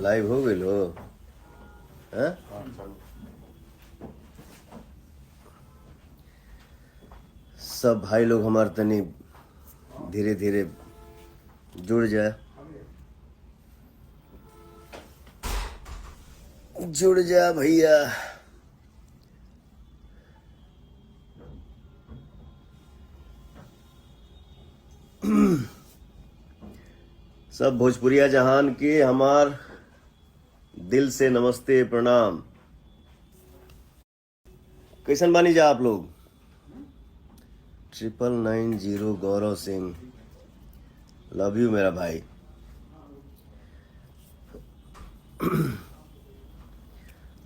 Live हो गई लो हैं? सब भाई लोग हमारे तनी धीरे धीरे जुड़ जाए, जुड़ जा भैया। सब भोजपुरिया जहान के हमार दिल से नमस्ते प्रणाम। कैसन बानी जा आप लोग? 9990 गौरव सिंह, लव यू मेरा भाई।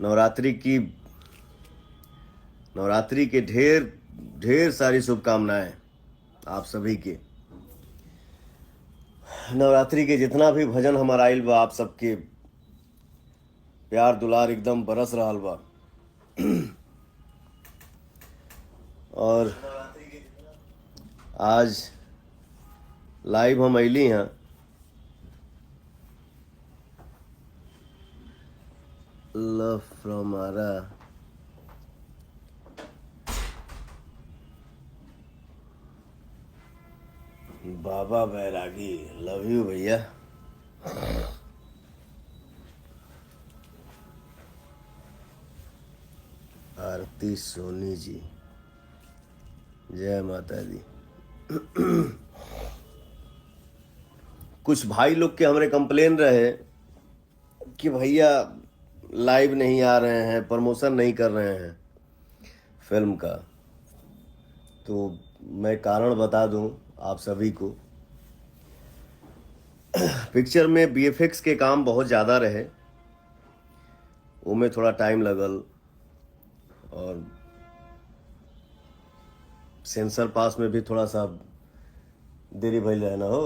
नवरात्रि के ढेर ढेर सारी शुभकामनाएं आप सभी के। नवरात्रि के जितना भी भजन हमारा आइल बा, आप सबके प्यार दुलार एकदम बरस रहल बा। और आज लाइव हम अली हैं love from Arrah. Baba Bairagi, love you भैया। आरती सोनी जी, जय माता दी। कुछ भाई लोग के हमरे कंप्लेन रहे कि भैया लाइव नहीं आ रहे हैं, प्रमोशन नहीं कर रहे हैं फिल्म का। तो मैं कारण बता दूं आप सभी को। पिक्चर में बीएफएक्स के काम बहुत ज़्यादा रहे, उनमें थोड़ा टाइम लगल और सेंसर पास में भी थोड़ा सा देरी भइल रहे ना हो।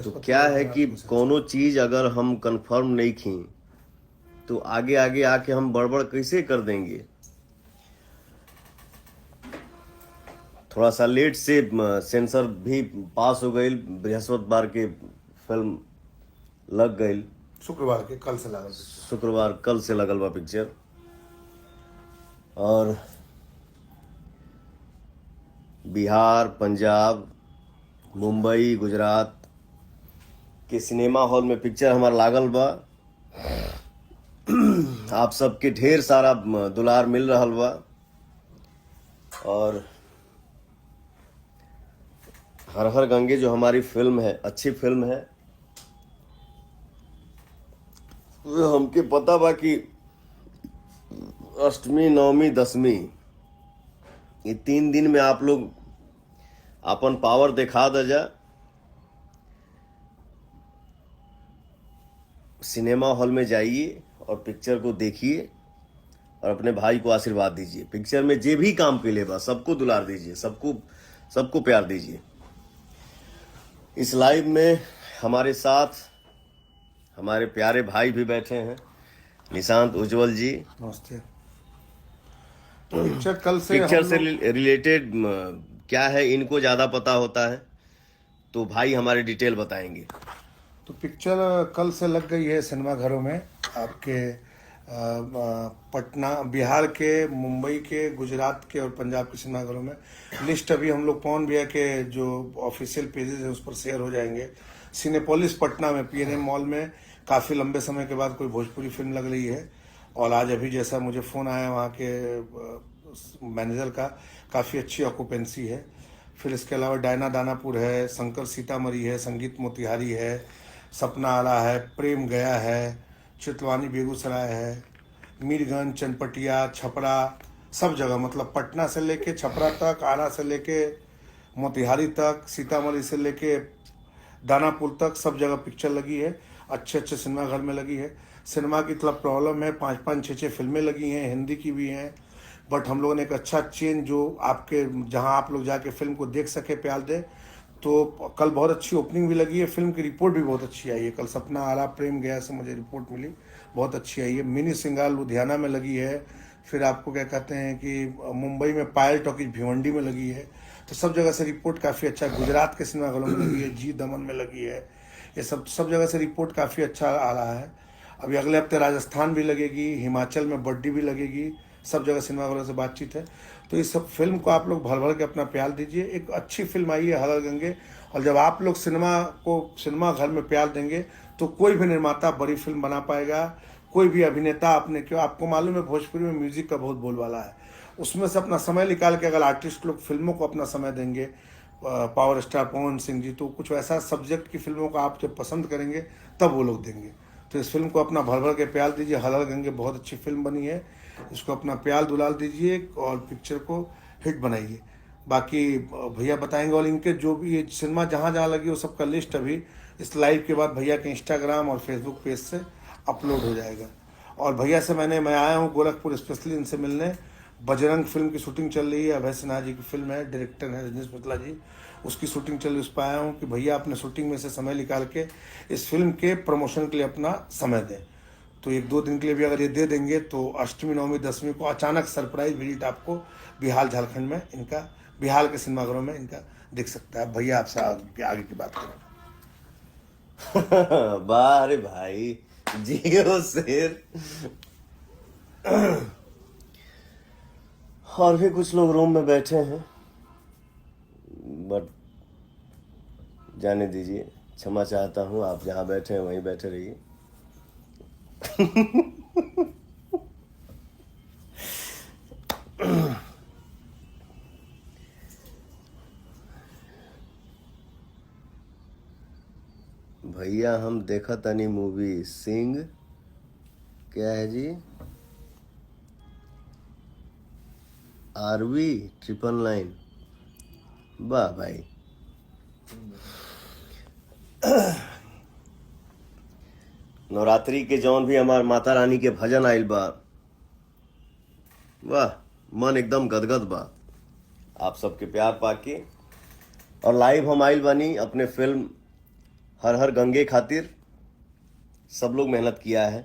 तो क्या है कि कोनो चीज़ अगर हम कंफर्म नहीं खी तो आगे आगे आके हम बड़बड़ कैसे कर देंगे। थोड़ा सा लेट से सेंसर भी पास हो गई, बृहस्पतिवार के फिल्म लग गई, शुक्रवार के कल से लगल। शुक्रवार कल से लगल बा पिक्चर। और बिहार, पंजाब, मुंबई, गुजरात के सिनेमा हॉल में पिक्चर हमारा लागल बा। आप सबके ढेर सारा दुलार मिल रहा बा। और हर हर गंगे जो हमारी फिल्म है, अच्छी फिल्म है। हमके पता बा कि अष्टमी, नवमी, दसवीं ये 3 दिन में आप लोग अपन पावर दिखा दे। सिनेमा हॉल में जाइए और पिक्चर को देखिए और अपने भाई को आशीर्वाद दीजिए। पिक्चर में जे भी काम के लिए बा सबको दुलार दीजिए, सबको प्यार दीजिए। इस लाइव में हमारे साथ हमारे प्यारे भाई भी बैठे हैं, निशांत, उज्जवल जी। नमस्ते। तो पिक्चर से रिलेटेड क्या है इनको ज़्यादा पता होता है, तो भाई हमारे डिटेल बताएंगे। तो पिक्चर कल से लग गई है सिनेमा घरों में। आपके पटना, बिहार के, मुंबई के, गुजरात के और पंजाब के सिनेमा घरों में। लिस्ट अभी हम लोग पवन भैया के जो ऑफिशियल पेजेस है उस पर शेयर हो जाएंगे। सिनेपोलिस पटना में पीएनएम मॉल में काफ़ी लंबे समय के बाद कोई भोजपुरी फिल्म लग रही है। और आज अभी जैसा मुझे फ़ोन आया वहाँ के मैनेजर का, काफ़ी अच्छी ऑक्यूपेंसी है। फिर इसके अलावा डायना दानापुर है, शंकर सीतामढ़ी है, संगीत मोतिहारी है, सपना आला है, प्रेम गया है, चितवानी बेगूसराय है, मीरगंज, चनपटिया, छपरा, सब जगह, मतलब पटना से लेके छपरा तक, आरा से लेके मोतिहारी तक, सीतामढ़ी से लेके दानापुर तक सब जगह पिक्चर लगी है। अच्छे अच्छे सिनेमा घर में लगी है। सिनेमा की थोड़ा प्रॉब्लम है, 5-5, 6-6 फिल्में लगी हैं, हिंदी की भी हैं। बट हम लोगों ने एक अच्छा चेन जो आपके जहां आप लोग जाके फिल्म को देख सके, प्यार दे। तो कल बहुत अच्छी ओपनिंग भी लगी है। फिल्म की रिपोर्ट भी बहुत अच्छी आई है। कल सपना आला, प्रेम गया से मुझे रिपोर्ट मिली, बहुत अच्छी आई है। मिनी सिंगार लुधियाना में लगी है। फिर आपको क्या कहते हैं कि मुंबई में पायल टॉकीज भिवंडी में लगी है। तो सब जगह से रिपोर्ट काफ़ी अच्छा है। गुजरात के सिनेमा घरों में लगी है, जी दमन में लगी है, ये सब सब जगह से रिपोर्ट काफ़ी अच्छा आ रहा है। अभी अगले हफ्ते राजस्थान भी लगेगी, हिमाचल में बड्डी भी लगेगी, सब जगह सिनेमाघरों से बातचीत है। तो इस सब फिल्म को आप लोग भर भर के अपना प्यार दीजिए। एक अच्छी फिल्म आई है हर हर गंगे, और जब आप लोग सिनेमा घर में प्यार देंगे तो कोई भी निर्माता बड़ी फिल्म बना पाएगा, कोई भी अभिनेता अपने, क्यों आपको मालूम है भोजपुरी में म्यूजिक का बहुत बोलबाला है, उसमें से अपना समय निकाल के अगर आर्टिस्ट लोग फिल्मों को अपना समय देंगे, पावर स्टार पवन सिंह जी, तो कुछ वैसा सब्जेक्ट की फिल्मों को आप जब पसंद करेंगे तब वो लोग देंगे। तो इस फिल्म को अपना भर भर के प्यार दीजिए। हर हर गंगे बहुत अच्छी फिल्म बनी है, इसको अपना प्यार दुलार दीजिए और पिक्चर को हिट बनाइए। बाकी भैया बताएंगे, और इनके जो भी ये सिनेमा जहाँ जहाँ लगी वो सबका लिस्ट अभी इस लाइव के बाद भैया के इंस्टाग्राम और फेसबुक पेज से अपलोड हो जाएगा। और भैया से मैं आया हूँ गोरखपुर स्पेशली इनसे मिलने। बजरंग फिल्म की शूटिंग चल रही है, अभय सिन्हा जी की फिल्म है, डायरेक्टर है रजनीश मित्तला जी, उसकी शूटिंग चल रही, उस पर आया हूँ कि भैया अपने शूटिंग में से समय निकाल के इस फिल्म के प्रमोशन के लिए अपना समय दें। तो 1-2 दिन के लिए भी अगर ये दे देंगे तो अष्टमी नवमी दसवीं को अचानक सरप्राइज विजिट आपको बिहार झारखंड में इनका, बिहार के सिनेमाघरों में इनका दिख सकता है। भैया आपसे आगे की बात करें। वाह अरे भाई, जियो शेर। और भी कुछ लोग रूम में बैठे हैं, बट जाने दीजिए, क्षमा चाहता हूँ। आप जहाँ बैठे हैं वहीं बैठे रहिए। भैया हम देखा तनी मूवी सिंह, क्या है जी, RV 999। वाह भाई, नवरात्रि के जौन भी हमार माता रानी के भजन आइल बा, वाह मन एकदम गदगद बा आप सबके प्यार पाके। और लाइव हम आइल बानी अपने फिल्म हर हर गंगे खातिर। सब लोग मेहनत किया है,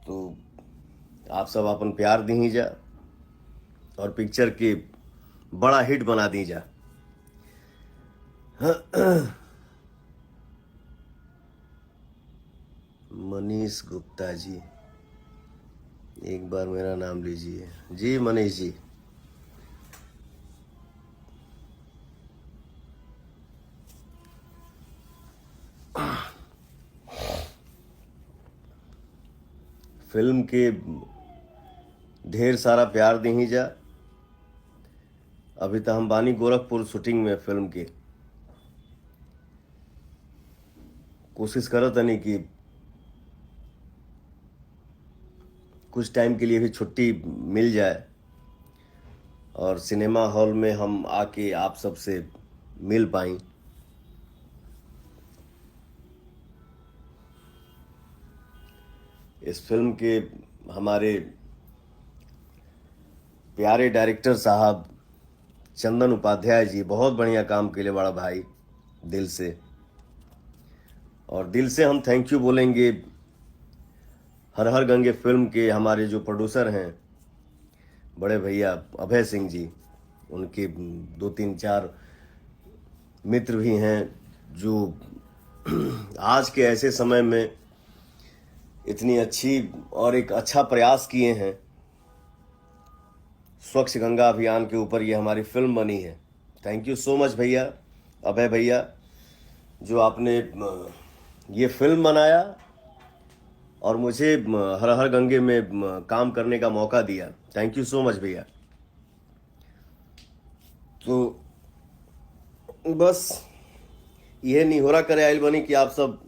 तो आप सब अपन प्यार दी जा और पिक्चर के बड़ा हिट बना दी जा। मनीष गुप्ता जी, एक बार मेरा नाम लीजिए जी। मनीष जी, फिल्म के ढेर सारा प्यार दी जा। अभी तो हम बानी गोरखपुर शूटिंग में फिल्म के, कोशिश करत तनी कि कुछ टाइम के लिए भी छुट्टी मिल जाए और सिनेमा हॉल में हम आके आप सबसे मिल पाएं। इस फिल्म के हमारे प्यारे डायरेक्टर साहब चंदन उपाध्याय जी बहुत बढ़िया काम के लिए बड़ा भाई, दिल से। और दिल से हम थैंक यू बोलेंगे हर हर गंगे फिल्म के हमारे जो प्रोड्यूसर हैं बड़े भैया अभय सिंह जी, उनके 2-3-4 मित्र भी हैं जो आज के ऐसे समय में इतनी अच्छी और एक अच्छा प्रयास किए हैं। स्वच्छ गंगा अभियान के ऊपर ये हमारी फिल्म बनी है। थैंक यू सो मच भैया, अभय भैया, जो आपने ये फिल्म बनाया और मुझे हर हर गंगे में काम करने का मौका दिया। थैंक यू सो मच भैया। तो बस यह नहीं हो रहा करे आइल बनी कि आप सब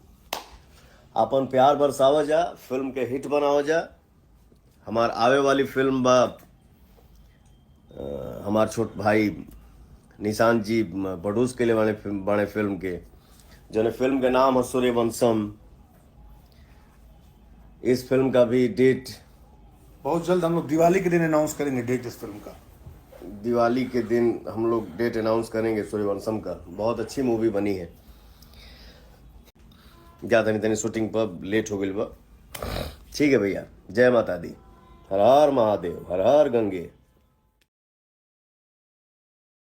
अपन प्यार बरसावा जा, फिल्म के हिट बनाओ जा। हमार आवे वाली फिल्म बा हमार छोट भाई निशांत जी प्रोड्यूस के लिए बने फिल्म के, जो फिल्म का नाम है सूर्यवंशम। इस फिल्म का भी डेट बहुत जल्द हम लोग दिवाली के दिन अनाउंस करेंगे डेट इस फिल्म का। दिवाली के दिन हम लोग डेट अनाउंस करेंगे सूर्यवंशम का। बहुत अच्छी मूवी बनी है। ज़्यादा नहीं तनी शूटिंग पर लेट हो गई बा। ठीक है भैया, जय माता दी, हर हर महादेव, हर हर गंगे।